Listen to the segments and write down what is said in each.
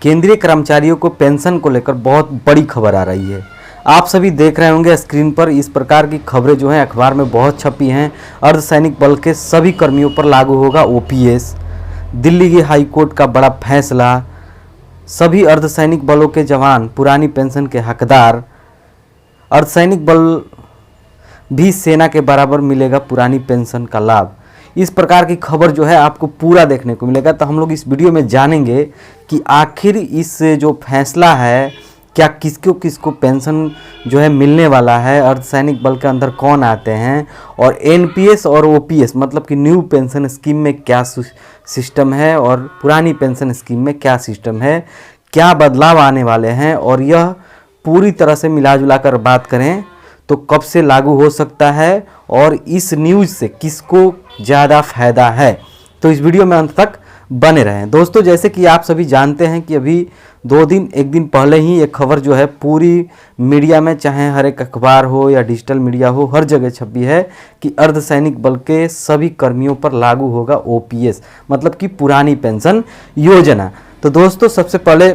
केंद्रीय कर्मचारियों को पेंशन को लेकर बहुत बड़ी खबर आ रही है। आप सभी देख रहे होंगे स्क्रीन पर, इस प्रकार की खबरें जो हैं अखबार में बहुत छपी हैं। अर्धसैनिक बल के सभी कर्मियों पर लागू होगा ओपीएस। दिल्ली की हाई कोर्ट का बड़ा फैसला। सभी अर्धसैनिक बलों के जवान पुरानी पेंशन के हकदार। अर्धसैनिक बल भी सेना के बराबर मिलेगा पुरानी पेंशन का लाभ। इस प्रकार की खबर जो है आपको पूरा देखने को मिलेगा। तो हम लोग इस वीडियो में जानेंगे कि आखिर इस जो फैसला है क्या किसको किसको पेंशन जो है मिलने वाला है, अर्धसैनिक बल के अंदर कौन आते हैं, और एनपीएस और ओपीएस मतलब कि न्यू पेंशन स्कीम में क्या सिस्टम है और पुरानी पेंशन स्कीम में क्या सिस्टम है, क्या बदलाव आने वाले हैं, और यह पूरी तरह से मिला जुला कर बात करें तो कब से लागू हो सकता है और इस न्यूज़ से किसको ज़्यादा फायदा है। तो इस वीडियो में अंत तक बने रहें। दोस्तों, जैसे कि आप सभी जानते हैं कि अभी एक दिन पहले ही ये खबर जो है पूरी मीडिया में, चाहे हर एक अखबार हो या डिजिटल मीडिया हो, हर जगह छपी है कि अर्धसैनिक बल के सभी कर्मियों पर लागू होगा ओपीएस मतलब कि पुरानी पेंशन योजना। तो दोस्तों, सबसे पहले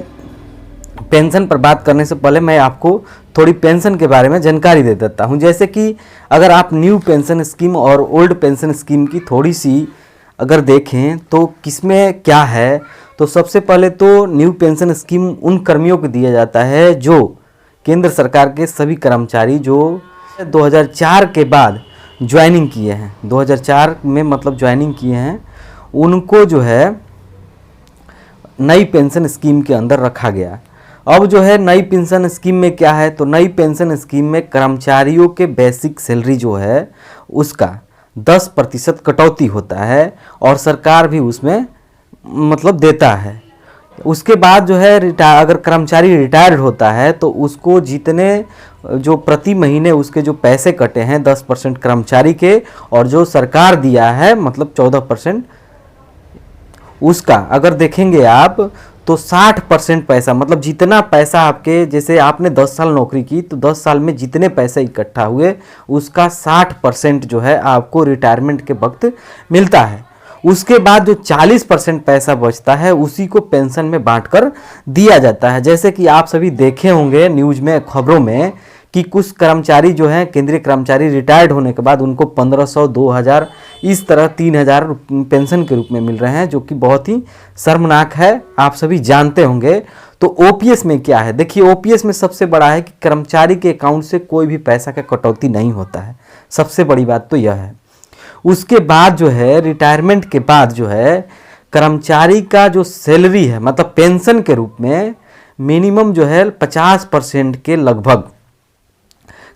पेंशन पर बात करने से पहले मैं आपको थोड़ी पेंशन के बारे में जानकारी दे देता हूं। जैसे कि अगर आप न्यू पेंशन स्कीम और ओल्ड पेंशन स्कीम की थोड़ी सी अगर देखें तो किसमें क्या है, तो सबसे पहले तो न्यू पेंशन स्कीम उन कर्मियों को दिया जाता है जो केंद्र सरकार के सभी कर्मचारी जो 2004 के बाद ज्वाइनिंग किए हैं, 2004 में मतलब ज्वाइनिंग किए हैं, उनको जो है नई पेंशन स्कीम के अंदर रखा गया। अब जो है नई पेंशन स्कीम में क्या है, तो नई पेंशन स्कीम में कर्मचारियों के बेसिक सैलरी जो है उसका 10% कटौती होता है और सरकार भी उसमें मतलब देता है। उसके बाद जो है अगर कर्मचारी रिटायर्ड होता है तो उसको जितने जो प्रति महीने उसके जो पैसे कटे हैं 10% कर्मचारी के और जो सरकार दिया है मतलब 14%, उसका अगर देखेंगे आप तो 60% पैसा मतलब जितना पैसा आपके, जैसे आपने 10 साल नौकरी की तो 10 साल में जितने पैसे इकट्ठा हुए उसका 60% जो है आपको रिटायरमेंट के वक्त मिलता है। उसके बाद जो 40% पैसा बचता है उसी को पेंशन में बांटकर दिया जाता है। जैसे कि आप सभी देखे होंगे न्यूज़ में, खबरों में कि कुछ कर्मचारी जो हैं केंद्रीय कर्मचारी रिटायर्ड होने के बाद उनको 1500, 2000 इस तरह 3000 पेंशन के रूप में मिल रहे हैं, जो कि बहुत ही शर्मनाक है, आप सभी जानते होंगे। तो ओपीएस में क्या है, देखिए ओपीएस में सबसे बड़ा है कि कर्मचारी के अकाउंट से कोई भी पैसा का कटौती नहीं होता है, सबसे बड़ी बात तो यह है। उसके बाद जो है रिटायरमेंट के बाद जो है कर्मचारी का जो सैलरी है मतलब पेंशन के रूप में मिनिमम जो है 50% के लगभग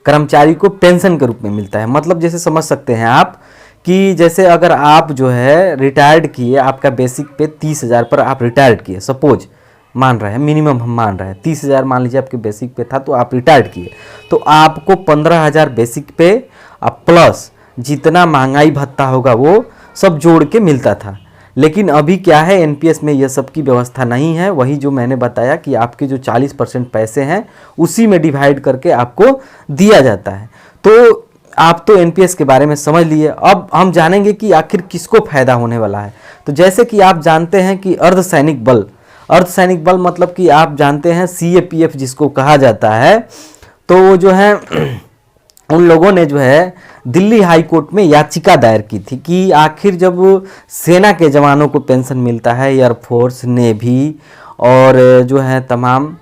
कर्मचारी को पेंशन के रूप में मिलता है। मतलब जैसे समझ सकते हैं आप कि जैसे अगर आप जो है रिटायर्ड किए, आपका बेसिक पे 30,000 पर आप रिटायर्ड किए, सपोज मान रहे हैं, मिनिमम हम मान रहे हैं 30,000 मान लीजिए आपके बेसिक पे था तो आप रिटायर्ड किए, तो आपको 15,000 बेसिक पे अब प्लस जितना महंगाई भत्ता होगा वो सब जोड़ के मिलता था। लेकिन अभी क्या है, एनपीएस में यह सब की व्यवस्था नहीं है। वही जो मैंने बताया कि आपके जो 40% पैसे हैं उसी में डिवाइड करके आपको दिया जाता है। तो आप तो एनपीएस के बारे में समझ लिए। अब हम जानेंगे कि आखिर किसको फायदा होने वाला है। तो जैसे कि आप जानते हैं कि अर्धसैनिक बल मतलब कि आप जानते हैं सीएपीएफ जिसको कहा जाता है, तो जो है उन लोगों ने जो है दिल्ली हाई कोर्ट में याचिका दायर की थी कि आखिर जब सेना के जवानों को पेंशन मिलता है, एयरफोर्स, नेवी और जो है तमाम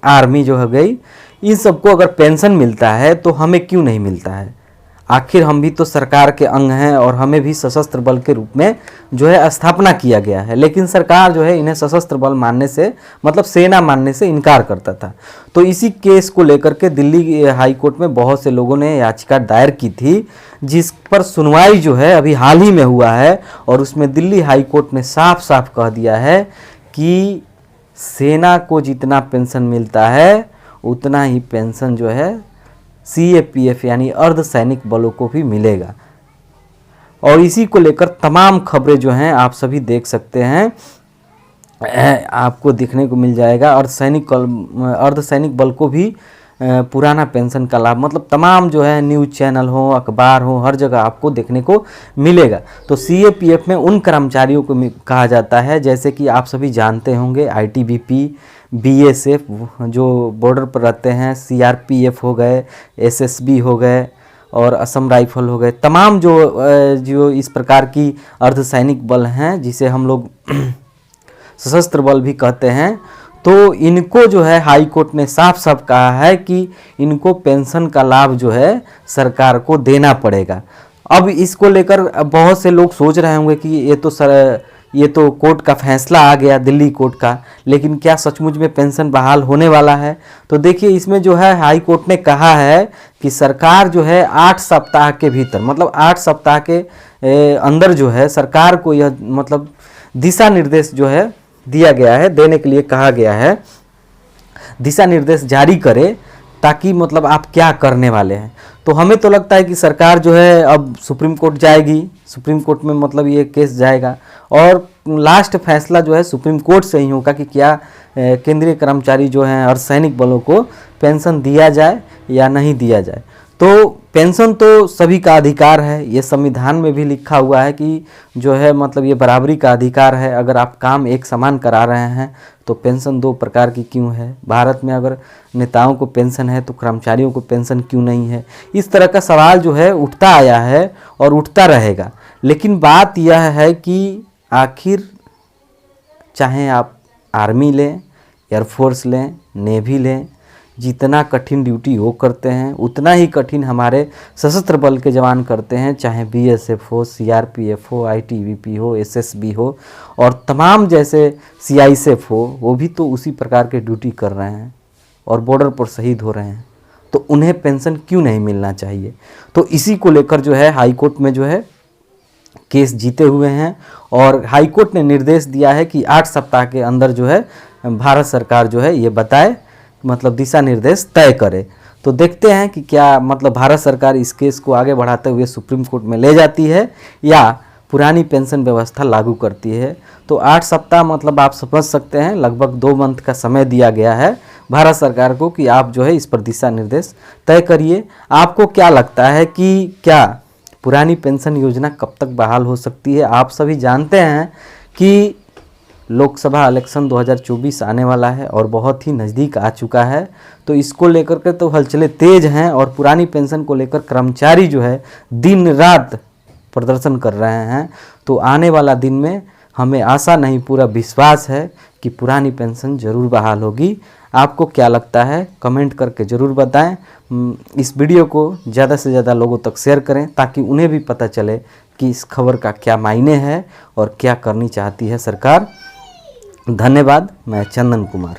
आर्मी जो हो गई, इन सबको अगर पेंशन मिलता है तो हमें क्यों नहीं मिलता है। आखिर हम भी तो सरकार के अंग हैं और हमें भी सशस्त्र बल के रूप में जो है स्थापना किया गया है, लेकिन सरकार जो है इन्हें सशस्त्र बल मानने से मतलब सेना मानने से इनकार करता था। तो इसी केस को लेकर के दिल्ली हाई कोर्ट में बहुत से लोगों ने याचिका दायर की थी, जिस पर सुनवाई जो है अभी हाल ही में हुआ है और उसमें दिल्ली हाई कोर्ट ने साफ साफ कह दिया है कि सेना को जितना पेंशन मिलता है उतना ही पेंशन जो है सीएपीएफ यानी अर्धसैनिक बलों को भी मिलेगा। और इसी को लेकर तमाम खबरें जो हैं आप सभी देख सकते हैं, आपको देखने को मिल जाएगा। अर्धसैनिक बल को भी पुराना पेंशन का लाभ, मतलब तमाम जो है न्यूज़ चैनल हो, अखबार हो, हर जगह आपको देखने को मिलेगा। तो सीएपीएफ में उन कर्मचारियों को कहा जाता है जैसे कि आप सभी जानते होंगे, आईटीबीपी, बीएसएफ जो बॉर्डर पर रहते हैं, सीआरपीएफ हो गए, एसएसबी हो गए और असम राइफल हो गए, तमाम जो इस प्रकार की अर्धसैनिक बल हैं जिसे हम लोग सशस्त्र बल भी कहते हैं, तो इनको जो है हाई कोर्ट ने साफ साफ कहा है कि इनको पेंशन का लाभ जो है सरकार को देना पड़ेगा। अब इसको लेकर बहुत से लोग सोच रहे होंगे कि ये तो कोर्ट का फैसला आ गया, दिल्ली कोर्ट का, लेकिन क्या सचमुच में पेंशन बहाल होने वाला है? तो देखिए, इसमें जो है हाई कोर्ट ने कहा है कि सरकार जो है 8 सप्ताह के भीतर, मतलब 8 सप्ताह के अंदर जो है सरकार को यह मतलब दिशा निर्देश जो है दिया गया है, देने के लिए कहा गया है, दिशा निर्देश जारी करे ताकि मतलब आप क्या करने वाले हैं। तो हमें तो लगता है कि सरकार जो है अब सुप्रीम कोर्ट जाएगी, सुप्रीम कोर्ट में मतलब ये केस जाएगा और लास्ट फैसला जो है सुप्रीम कोर्ट से ही होगा कि क्या केंद्रीय कर्मचारी जो हैं और सैनिक बलों को पेंशन दिया जाए या नहीं दिया जाए। तो पेंशन तो सभी का अधिकार है, ये संविधान में भी लिखा हुआ है कि जो है मतलब ये बराबरी का अधिकार है। अगर आप काम एक समान करा रहे हैं तो पेंशन 2 प्रकार की क्यों है? भारत में अगर नेताओं को पेंशन है तो कर्मचारियों को पेंशन क्यों नहीं है? इस तरह का सवाल जो है उठता आया है और उठता रहेगा। लेकिन बात यह है कि आखिर चाहे आप आर्मी लें, एयरफोर्स लें, नेवी लें, जितना कठिन ड्यूटी वो करते हैं उतना ही कठिन हमारे सशस्त्र बल के जवान करते हैं, चाहे बीएसएफ हो, सीआरपीएफ हो, आईटीबीपी हो, एसएसबी हो और तमाम जैसे सीआईएसएफ हो, वो भी तो उसी प्रकार के ड्यूटी कर रहे हैं और बॉर्डर पर शहीद हो रहे हैं। तो उन्हें पेंशन क्यों नहीं मिलना चाहिए? तो इसी को लेकर जो है हाई कोर्ट में जो है केस जीते हुए हैं और हाई कोर्ट ने निर्देश दिया है कि 8 सप्ताह के अंदर जो है भारत सरकार जो है ये बताए, मतलब दिशा निर्देश तय करे। तो देखते हैं कि क्या मतलब भारत सरकार इस केस को आगे बढ़ाते हुए सुप्रीम कोर्ट में ले जाती है या पुरानी पेंशन व्यवस्था लागू करती है। तो 8 सप्ताह मतलब आप समझ सकते हैं, लगभग 2 मंथ का समय दिया गया है भारत सरकार को कि आप जो है इस पर दिशा निर्देश तय करिए। आपको क्या लगता है कि क्या पुरानी पेंशन योजना कब तक बहाल हो सकती है? आप सभी जानते हैं कि लोकसभा इलेक्शन 2024 आने वाला है और बहुत ही नज़दीक आ चुका है। तो इसको लेकर के तो हलचलें तेज हैं और पुरानी पेंशन को लेकर कर्मचारी जो है दिन रात प्रदर्शन कर रहे हैं। तो आने वाला दिन में हमें आशा नहीं पूरा विश्वास है कि पुरानी पेंशन ज़रूर बहाल होगी। आपको क्या लगता है? कमेंट करके ज़रूर बताएं। इस वीडियो को ज़्यादा से ज़्यादा लोगों तक शेयर करें ताकि उन्हें भी पता चले कि इस खबर का क्या मायने है और क्या करनी चाहती है सरकार। धन्यवाद। मैं चंदन कुमार।